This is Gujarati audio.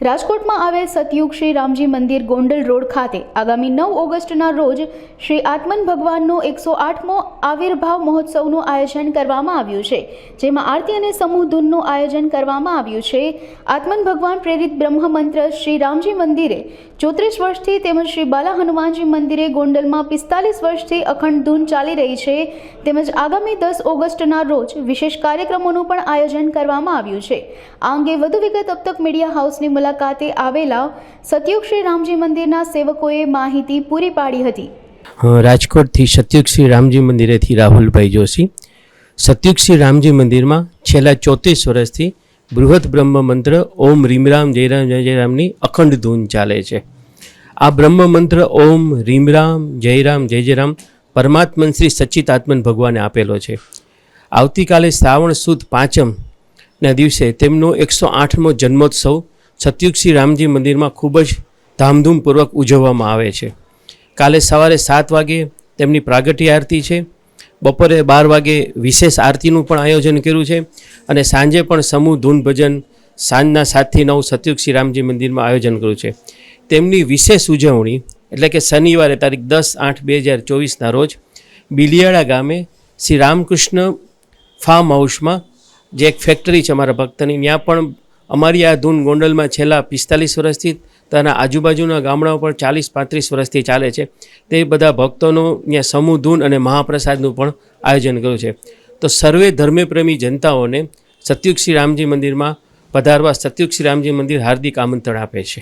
રાજકોટમાં આવેલ સતયુગ શ્રી રામજી મંદિર ગોંડલ રોડ ખાતે આગામી 9 ઓગસ્ટના રોજ શ્રી આત્મન ભગવાનનો 108મો આવિર્ભાવ મહોત્સવનું આયોજન કરવામાં આવ્યું છે, જેમાં આરતી અને સમૂહ ધૂનનું આયોજન કરવામાં આવ્યું છે। આત્મન ભગવાન પ્રેરિત બ્રહ્મ મંત્ર શ્રી રામજી મંદિરે 34 વર્ષથી તેમજ શ્રી બાલા હનુમાનજી મંદિરે ગોંડલમાં 45 વર્ષથી અખંડ ધૂન ચાલી રહી છે, તેમજ આગામી 10 ઓગસ્ટના રોજ વિશેષ કાર્યક્રમોનું પણ આયોજન કરવામાં આવ્યું છે। આ અંગે વધુ વિગત અબ તક મીડિયા હાઉસની મુલાકાતે આવેલા સતયુગ શ્રી રામજી મંદિરના સેવકોએ માહિતી પૂરી પાડી હતી। રાજકોટથી સતયુગ શ્રી રામજી મંદિરેથી રાહુલભાઈ જોશી। સતયુગ શ્રી રામજી મંદિરમાં છેલ્લા 34 વર્ષથી બૃહદ બ્રહ્મ મંત્ર ઓમ રીમરામ જયરામ જય જયરામની અખંડ ધૂન ચાલે છે। આ બ્રહ્મ મંત્ર ઓમ રીમરામ જયરામ જય જયરામ પરમાત્મન શ્રી સચ્ચિદાત્મન ભગવાને આપેલો છે। આવતીકાલે શ્રાવણ સુદ પાંચમના દિવસે તેમનો 108મો જન્મોત્સવ સતયુગ શ્રી રામજી મંદિરમાં ખૂબ જ ધામધૂમપૂર્વક ઉજવવામાં આવે છે। કાલે સવારે 7 વાગે તેમની પ્રાગટ્ય આરતી છે, બપોરે 12 વાગે વિશેષ આરતીનું પણ આયોજન કર્યું છે અને સાંજે પણ સમૂહ ધૂન ભજન સાંજના 7 થી 9 સતયુગ શ્રી રામજી મંદિરમાં આયોજન કર્યું છે। તેમની વિશેષ ઉજવણી એટલે કે શનિવારે તારીખ 10/8/2024ના રોજ બિલિયાળા ગામે શ્રી રામકૃષ્ણ ફાર્મ હાઉસમાં જે એક ફેક્ટરી છે અમારા ભક્તની, ત્યાં પણ અમારી આ ધૂન ગોંડલમાં છેલ્લા 45 વર્ષથી તેના આજુબાજુના ગામડાઓ પર 40-35 વર્ષથી ચાલે છે। તે બધા ભક્તોનું ત્યાં સમૂહ ધૂન અને મહાપ્રસાદનું પણ આયોજન કર્યું છે। તો સર્વે ધર્મપ્રેમી જનતાઓને સતયુગ શ્રી રામજી મંદિરમાં પધારવા સતયુગ શ્રી રામજી મંદિર હાર્દિક આમંત્રણ આપે છે।